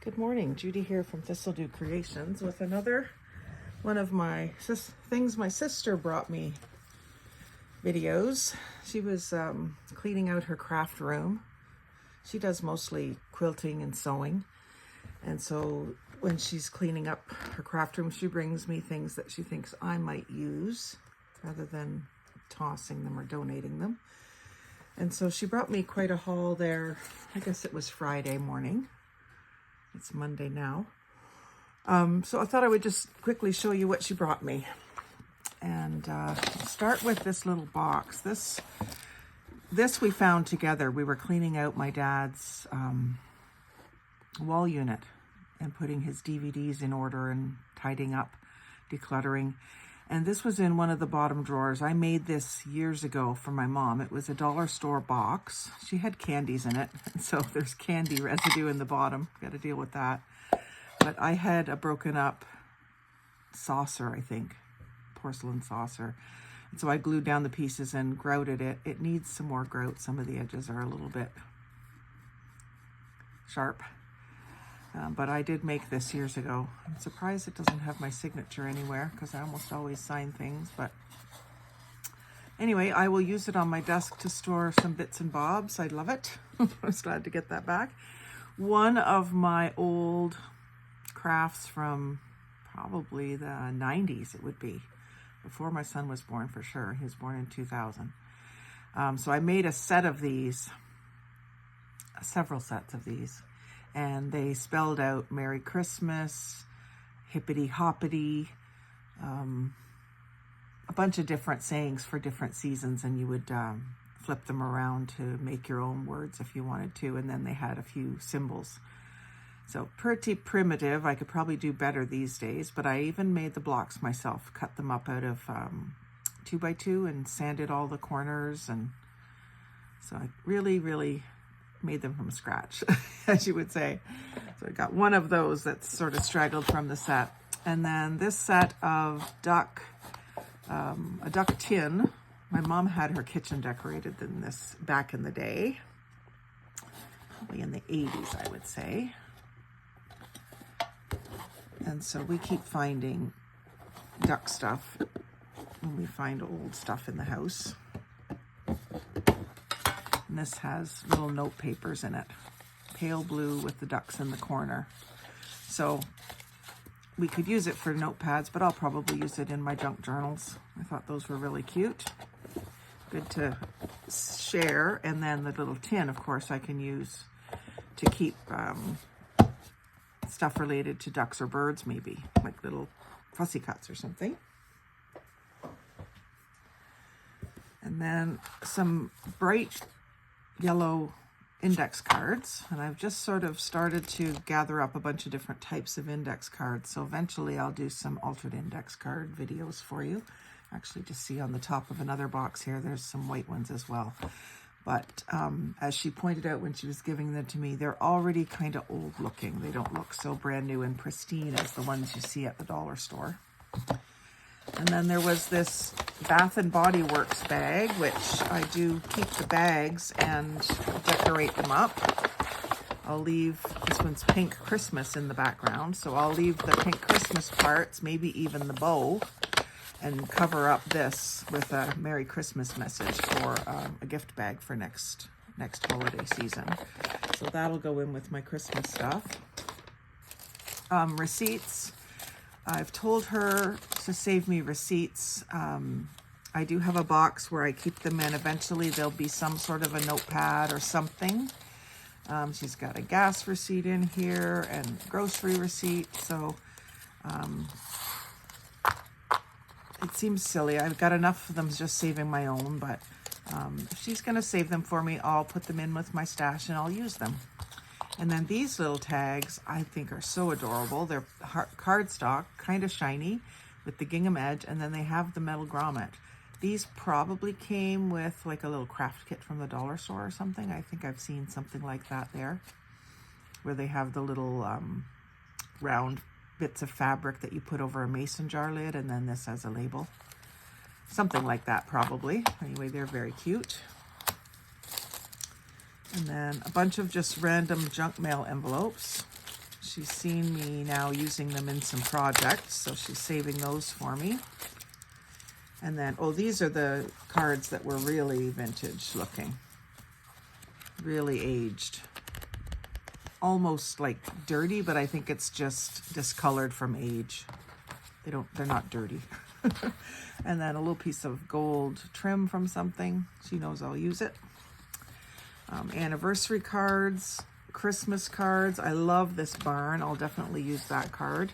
Good morning, Judy here from Thistledew Creations with another one of my things my sister brought me videos. She was cleaning out her craft room. She does mostly quilting and sewing, and so when she's cleaning up her craft room, she brings me things that she thinks I might use rather than tossing them or donating them. And so she brought me quite a haul there. I guess it was Friday morning. It's Monday now. So I thought I would just quickly show you what she brought me. And start with this little box. This we found together. We were cleaning out my dad's wall unit and putting his DVDs in order and tidying up, decluttering. And this was in one of the bottom drawers. I made this years ago for my mom. It was a dollar store box. She had candies in it, and so there's candy residue in the bottom. Got to deal with that. But I had a broken up saucer, I think, porcelain saucer. And so I glued down the pieces and grouted it. It needs some more grout. Some of the edges are a little bit sharp. But I did make this years ago. I'm surprised it doesn't have my signature anywhere because I almost always sign things. But anyway, I will use it on my desk to store some bits and bobs. I love it. I was glad to get that back. One of my old crafts from probably the 90s, it would be. Before my son was born for sure. He was born in 2000. So I made a set of these, several sets of these. And they spelled out Merry Christmas, hippity hoppity, a bunch of different sayings for different seasons, and you would flip them around to make your own words if you wanted to, and then they had a few symbols. So pretty primitive. I could probably do better these days, but I even made the blocks myself, cut them up out of 2x2 and sanded all the corners, and so I really made them from scratch, as you would say. So I got one of those that's sort of straggled from the set. And then this set of a duck tin. My mom had her kitchen decorated in this back in the day, probably in the 80s, I would say. And so we keep finding duck stuff when we find old stuff in the house. And this has little note papers in it, pale blue with the ducks in the corner. So we could use it for notepads, but I'll probably use it in my junk journals. I thought those were really cute. Good to share. And then the little tin, of course, I can use to keep stuff related to ducks or birds, maybe, like little fussy cuts or something. And then some bright yellow index cards, and I've just sort of started to gather up a bunch of different types of index cards, so eventually I'll do some altered index card videos for you. Actually, just see on the top of another box here, there's some white ones as well. But as she pointed out when she was giving them to me, they're already kind of old looking. They don't look so brand new and pristine as the ones you see at the dollar store. And then there was this Bath and Body Works bag, which I do keep the bags and decorate them up. I'll leave, this one's Pink Christmas in the background, so I'll leave the Pink Christmas parts, maybe even the bow, and cover up this with a Merry Christmas message for a gift bag for next holiday season. So that'll go in with my Christmas stuff. Receipts. I've told her to save me receipts. I do have a box where I keep them in. Eventually there'll be some sort of a notepad or something. She's got a gas receipt in here and grocery receipt. So it seems silly. I've got enough of them just saving my own, but if she's going to save them for me, I'll put them in with my stash and I'll use them. And then these little tags I think are so adorable. They're cardstock, kind of shiny with the gingham edge, and then they have the metal grommet. These probably came with like a little craft kit from the dollar store or something. I think I've seen something like that there, where they have the little round bits of fabric that you put over a mason jar lid, and then this as a label. Something like that probably. Anyway, they're very cute. And then a bunch of just random junk mail envelopes. she's seen me now using them in some projects, so she's saving those for me. And then, oh, these are the cards that were really vintage looking, really aged. Almost like dirty, but I think it's just discolored from age. They're not dirty. And then a little piece of gold trim from something. She knows I'll use it. Anniversary cards, Christmas cards. I love this barn. I'll definitely use that card.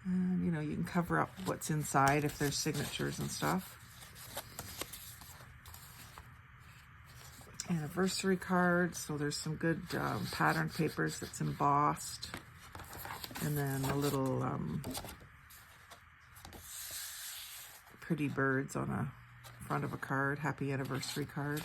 And, you know, you can cover up what's inside if there's signatures and stuff. Anniversary cards. So there's some good pattern papers that's embossed. And then a little pretty birds on a front of a card, happy anniversary card.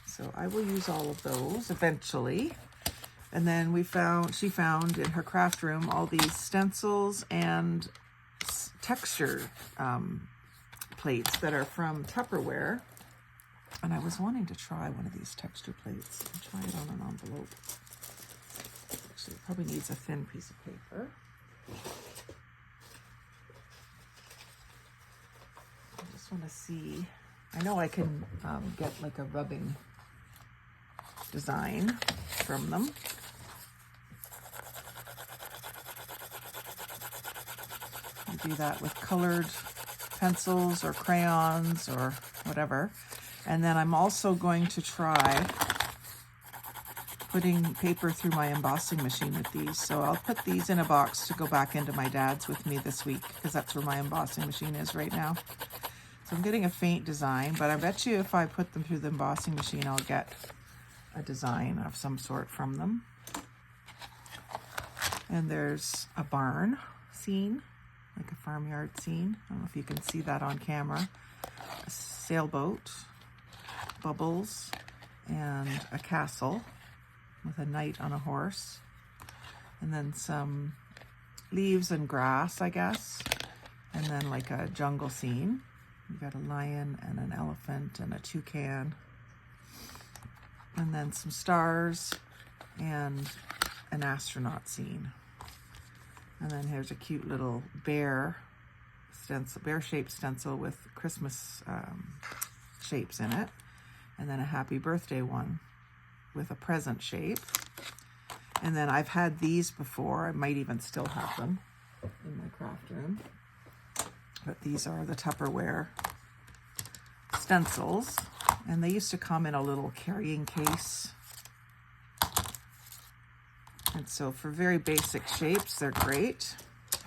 So I will use all of those eventually. And then she found in her craft room all these stencils and texture plates that are from Tupperware. And I was wanting to try one of these texture plates. I'll try it on an envelope. Actually, it probably needs a thin piece of paper. I just want to see. I know I can get like a rubbing design from them. You do that with colored pencils or crayons or whatever. And then I'm also going to try putting paper through my embossing machine with these. So I'll put these in a box to go back into my dad's with me this week, because that's where my embossing machine is right now. So I'm getting a faint design, but I bet you if I put them through the embossing machine, I'll get a design of some sort from them. And there's a barn scene, like a farmyard scene. I don't know if you can see that on camera. A sailboat, bubbles, and a castle with a knight on a horse. And then some leaves and grass, I guess. And then like a jungle scene. You got a lion and an elephant and a toucan. And then some stars and an astronaut scene. And then here's a cute little bear stencil, bear-shaped stencil with Christmas shapes in it. And then a happy birthday one with a present shape. And then I've had these before. I might even still have them in my craft room. But these are the Tupperware stencils. And they used to come in a little carrying case. And so for very basic shapes, they're great.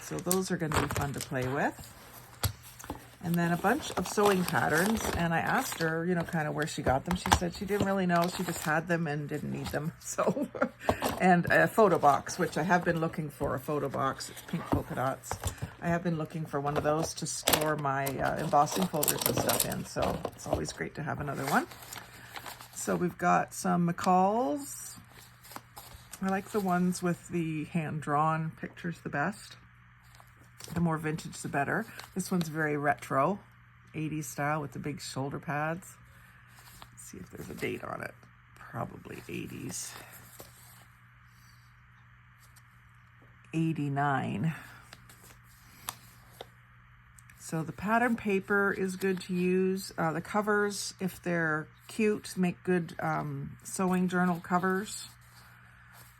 So those are going to be fun to play with. And then a bunch of sewing patterns. And I asked her, you know, kind of where she got them. She said she didn't really know. She just had them and didn't need them. So, and a photo box, which I have been looking for, a photo box. It's pink polka dots. I have been looking for one of those to store my embossing folders and stuff in. So it's always great to have another one. So we've got some McCalls. I like the ones with the hand-drawn pictures the best. The more vintage, the better. This one's very retro, 80s style with the big shoulder pads. Let's see if there's a date on it. Probably 80s. 89. So the pattern paper is good to use. The covers, if they're cute, make good sewing journal covers.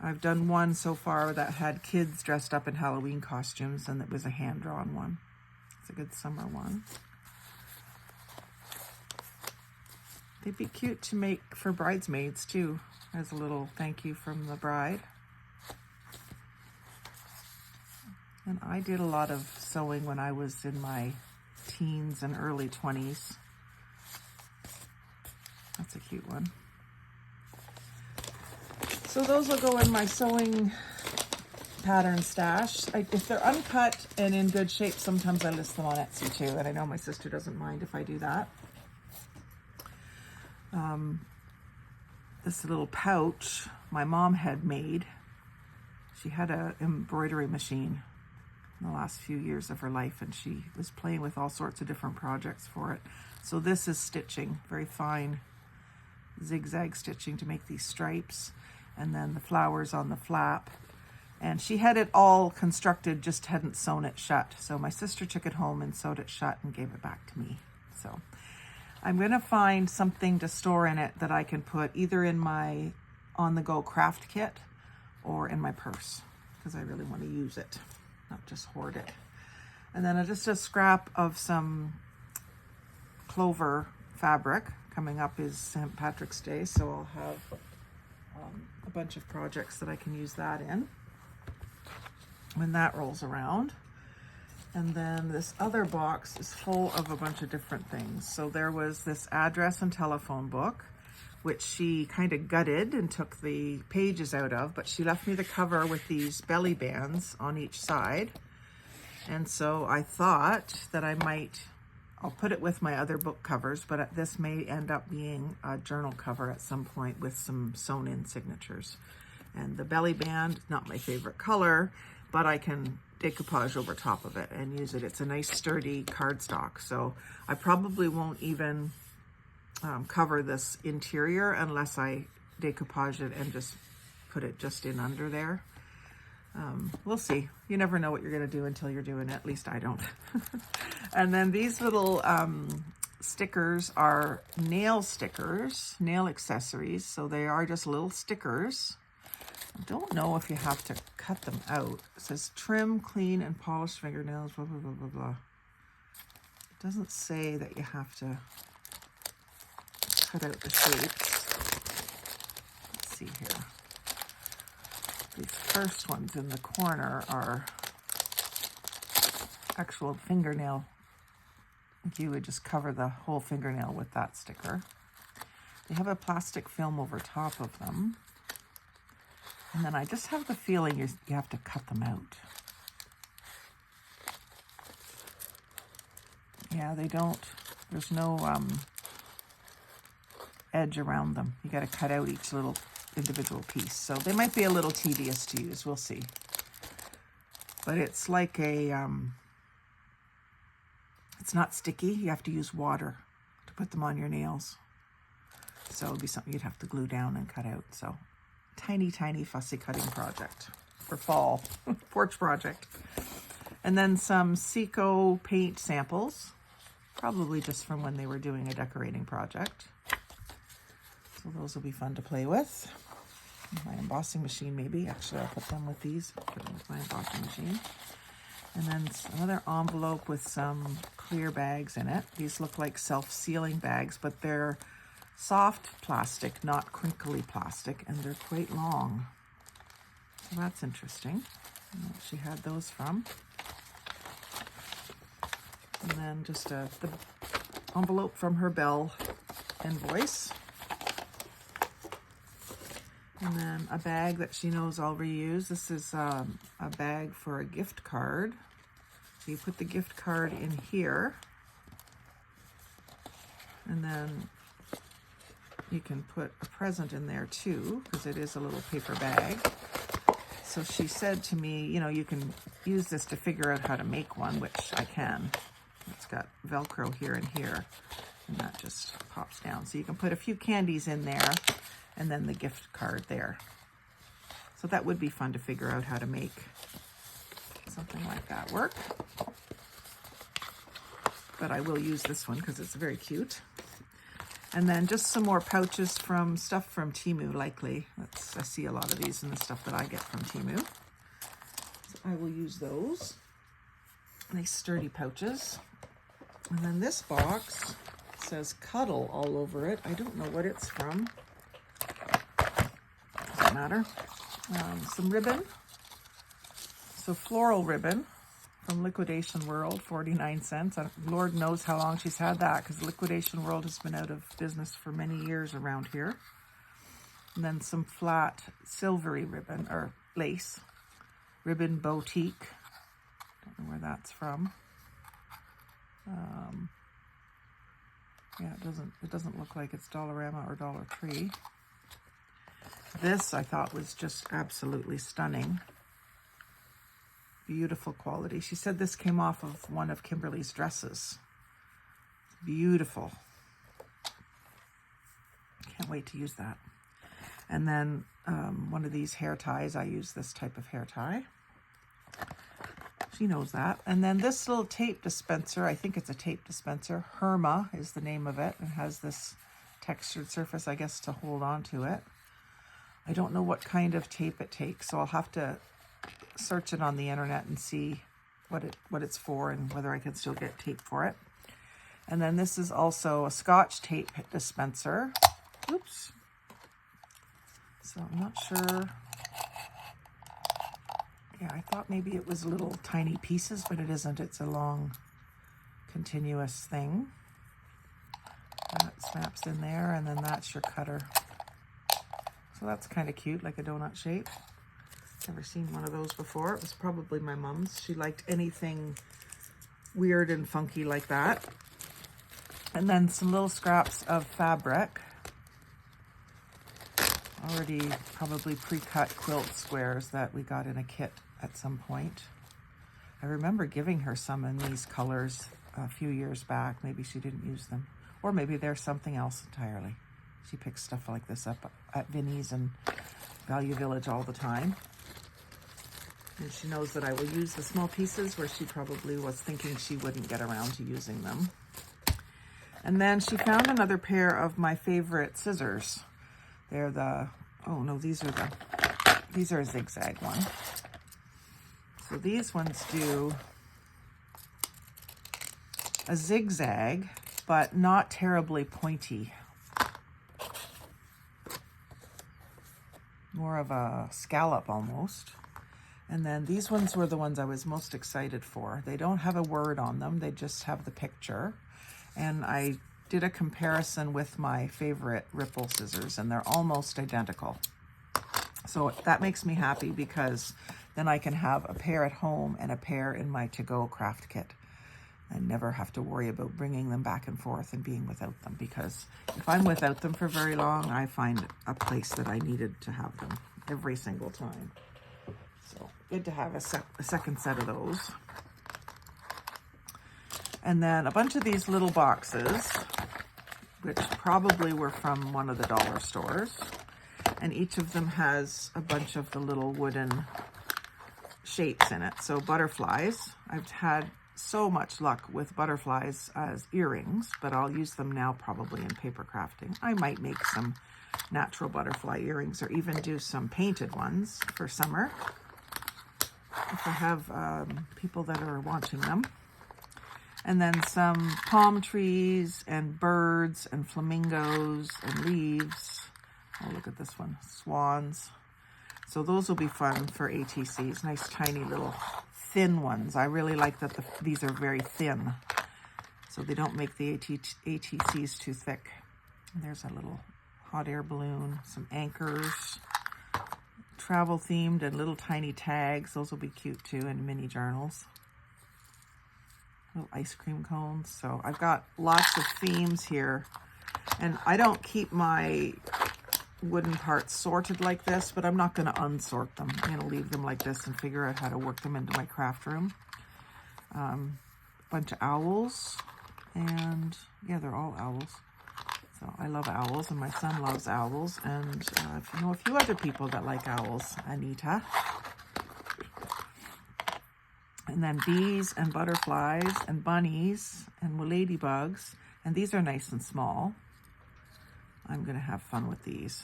I've done one so far that had kids dressed up in Halloween costumes, and it was a hand-drawn one. It's a good summer one. They'd be cute to make for bridesmaids too, as a little thank you from the bride. And I did a lot of sewing when I was in my teens and early 20s. That's a cute one. So those will go in my sewing pattern stash. If they're uncut and in good shape, sometimes I list them on Etsy too, and I know my sister doesn't mind if I do that. This little pouch my mom had made. She had an embroidery machine in the last few years of her life, and she was playing with all sorts of different projects for it. So this is stitching, very fine zigzag stitching to make these stripes. and then the flowers on the flap. And she had it all constructed, just hadn't sewn it shut. So my sister took it home and sewed it shut and gave it back to me. So I'm going to find something to store in it that I can put either in my on-the-go craft kit or in my purse, because I really want to use it, not just hoard it. And then just a scrap of some clover fabric. Coming up is St. Patrick's Day, so I'll have a bunch of projects that I can use that in when that rolls around. And then this other box is full of a bunch of different things. So there was this address and telephone book, which she kind of gutted and took the pages out of, but she left me the cover with these belly bands on each side. And so I thought that I'll put it with my other book covers, but this may end up being a journal cover at some point with some sewn in signatures. And the belly band, not my favorite color, but I can decoupage over top of it and use it. It's a nice sturdy cardstock. So I probably won't even cover this interior unless I decoupage it and just put it just in under there. We'll see. You never know what you're going to do until you're doing it. At least I don't. And then these little stickers are nail stickers, nail accessories. So they are just little stickers. I don't know if you have to cut them out. It says trim, clean, and polish fingernails, blah, blah, blah, blah, blah. It doesn't say that you have to cut out the shapes. Let's see here. These first ones in the corner are actual fingernail. You would just cover the whole fingernail with that sticker. They have a plastic film over top of them. And then I just have the feeling you have to cut them out. Yeah, they don't, there's no edge around them. You got to cut out each little individual piece. So they might be a little tedious to use. We'll see. But it's like it's not sticky. You have to use water to put them on your nails. So it'll be something you'd have to glue down and cut out. So tiny, tiny fussy cutting project for fall, porch project. And then some Seco paint samples, probably just from when they were doing a decorating project. So those will be fun to play with. My embossing machine, maybe. Actually, I'll put them with these. Put them with my embossing machine. And then another envelope with some clear bags in it. These look like self-sealing bags, but they're soft plastic, not crinkly plastic, and they're quite long. So that's interesting. I don't know what she had those from. And then just the envelope from her Bell invoice. And then a bag that she knows I'll reuse. This is a bag for a gift card. So you put the gift card in here. And then you can put a present in there too, because it is a little paper bag. So she said to me, you know, you can use this to figure out how to make one, which I can. It's got Velcro here and here, and that just pops down. So you can put a few candies in there, and then the gift card there. So that would be fun to figure out how to make something like that work. But I will use this one because it's very cute. And then just some more pouches from stuff from Temu, likely. I see a lot of these in the stuff that I get from Temu. So I will use those. Nice sturdy pouches. And then this box says Cuddle all over it. I don't know what it's from. Doesn't matter. Some ribbon. So floral ribbon from Liquidation World, 49 cents. Lord knows how long she's had that, because Liquidation World has been out of business for many years around here. And then some flat silvery ribbon, or lace. Ribbon Boutique. Don't know where that's from. Yeah, it doesn't look like it's Dollarama or Dollar Tree. This I thought was just absolutely stunning. Beautiful quality. She said this came off of one of Kimberly's dresses. Beautiful. Can't wait to use that. And then one of these hair ties. I use this type of hair tie. She knows that. And then this little tape dispenser, I think it's a tape dispenser. Herma is the name of it. It has this textured surface, I guess, to hold on to it. I don't know what kind of tape it takes, so I'll have to search it on the internet and see what it's for and whether I can still get tape for it. And then this is also a Scotch tape dispenser. Oops. So I'm not sure. Yeah, I thought maybe it was little tiny pieces, but it isn't. It's a long, continuous thing. That snaps in there, and then that's your cutter. So that's kind of cute, like a donut shape. Never seen one of those before. It was probably my mom's. She liked anything weird and funky like that. And then some little scraps of fabric. Already probably pre-cut quilt squares that we got in a kit at some point. I remember giving her some in these colors a few years back. Maybe she didn't use them. Or maybe they're something else entirely. She picks stuff like this up at Vinnie's and Value Village all the time. And she knows that I will use the small pieces where she probably was thinking she wouldn't get around to using them. And then she found another pair of my favorite scissors. They're the, oh no, these are a zigzag one. So these ones do a zigzag, but not terribly pointy. More of a scallop almost. And then these ones were the ones I was most excited for. They don't have a word on them, they just have the picture. And I did a comparison with my favorite ripple scissors, and they're almost identical. So that makes me happy because then I can have a pair at home and a pair in my to-go craft kit. I never have to worry about bringing them back and forth and being without them, because if I'm without them for very long, I find a place that I needed to have them every single time. So good to have a second set of those. And then a bunch of these little boxes, which probably were from one of the dollar stores. And each of them has a bunch of the little wooden shapes in it. So butterflies. I've had so much luck with butterflies as earrings, but I'll use them now probably in paper crafting. I might make some natural butterfly earrings or even do some painted ones for summer if I have people that are wanting them. And then some palm trees and birds and flamingos and leaves. Oh, look at this one, swans. So those will be fun for ATCs, nice tiny little thin ones. I really like that these are very thin, so they don't make the ATCs too thick. And there's a little hot air balloon, some anchors, travel themed and little tiny tags. Those will be cute too, and mini journals. Little ice cream cones. So I've got lots of themes here, and I don't keep my wooden parts sorted like this, but I'm not going to unsort them. I'm going to leave them like this and figure out how to work them into my craft room. Bunch of owls, and yeah, they're all owls. So I love owls, and my son loves owls, and if you know a few other people that like owls, Anita. And then bees and butterflies and bunnies and ladybugs, and these are nice and small. I'm going to have fun with these.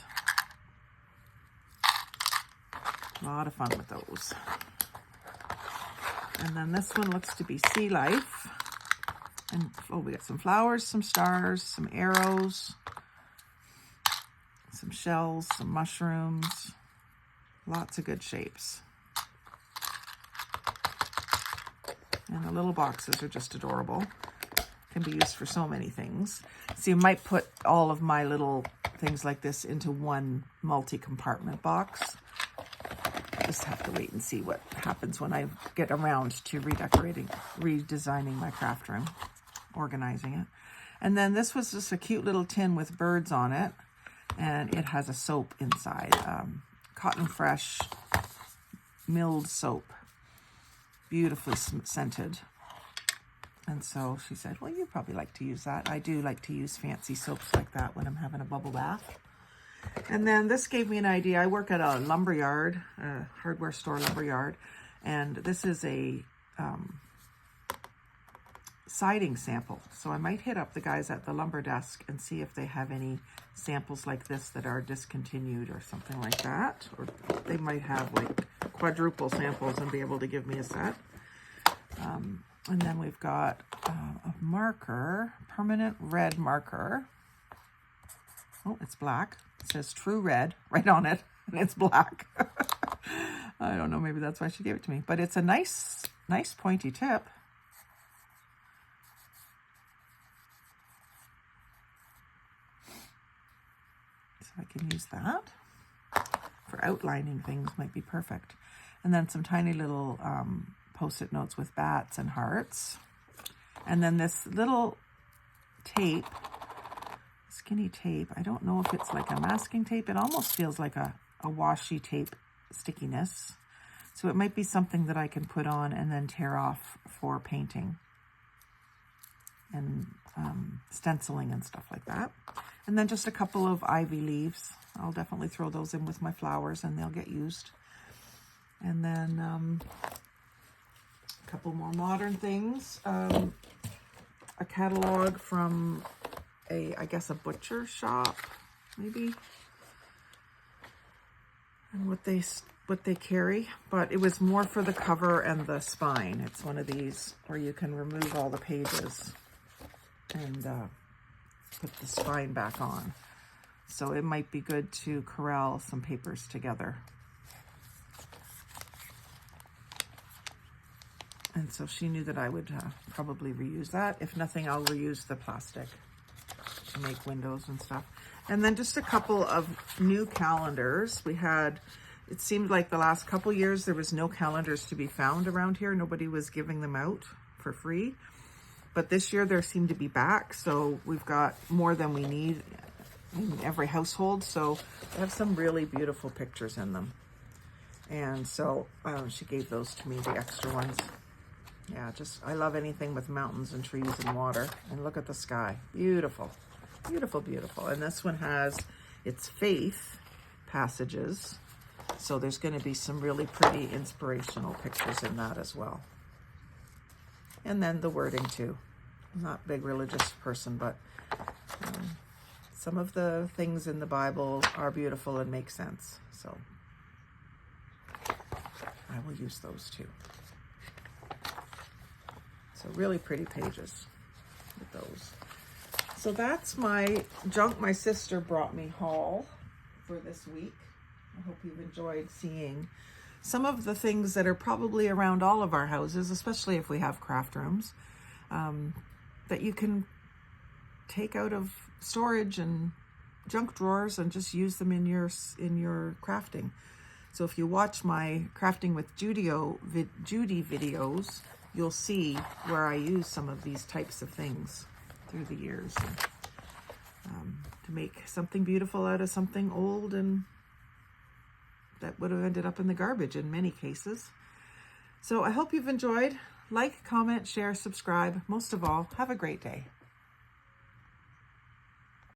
A lot of fun with those. And then this one looks to be sea life. And oh, we got some flowers, some stars, some arrows, some shells, some mushrooms. Lots of good shapes. And the little boxes are just adorable. Can be used for so many things. So you might put all of my little things like this into one multi-compartment box. Just have to wait and see what happens when I get around to redesigning my craft room, organizing it. And then this was just a cute little tin with birds on it, and it has a soap inside, Cotton Fresh milled soap, beautifully scented. And so she said, well, you probably like to use that. I do like to use fancy soaps like that when I'm having a bubble bath. And then this gave me an idea. I work at a lumber yard, a hardware store lumber yard, and this is a siding sample. So I might hit up the guys at the lumber desk and see if they have any samples like this that are discontinued or something like that. Or they might have like quadruple samples and be able to give me a set. And then we've got a marker, permanent red marker. Oh, it's black. It says True Red right on it, and it's black. I don't know, maybe that's why she gave it to me. But it's a nice pointy tip. So I can use that for outlining things, might be perfect. And then some tiny little Post-it notes with bats and hearts. And then this little tape, skinny tape. I don't know if it's like a masking tape. It almost feels like a washi tape stickiness. So it might be something that I can put on and then tear off for painting and stenciling and stuff like that. And then just a couple of ivy leaves. I'll definitely throw those in with my flowers and they'll get used. And then a couple more modern things. A catalog from I guess a butcher shop, maybe. And what they carry, but it was more for the cover and the spine. It's one of these where you can remove all the pages and put the spine back on. So it might be good to corral some papers together. And so she knew that I would probably reuse that. If nothing, I'll reuse the plastic to make windows and stuff. And then just a couple of new calendars. We had, it seemed like the last couple years there was no calendars to be found around here. Nobody was giving them out for free. But this year there seem to be back. So we've got more than we need in every household. So they have some really beautiful pictures in them. And so she gave those to me, the extra ones. Yeah, I love anything with mountains and trees and water. And look at the sky. Beautiful. Beautiful, beautiful. And this one has its faith passages. So there's going to be some really pretty inspirational pictures in that as well. And then the wording too. I'm not a big religious person, but some of the things in the Bible are beautiful and make sense. So I will use those too. So really pretty pages with those. So that's my junk my sister brought me haul for this week. I hope you've enjoyed seeing some of the things that are probably around all of our houses, especially if we have craft rooms, that you can take out of storage and junk drawers and just use them in your crafting. So if you watch my Crafting with Judy videos, you'll see where I use some of these types of things through the years to make something beautiful out of something old and that would have ended up in the garbage in many cases. So I hope you've enjoyed. Like, comment, share, subscribe. Most of all, have a great day.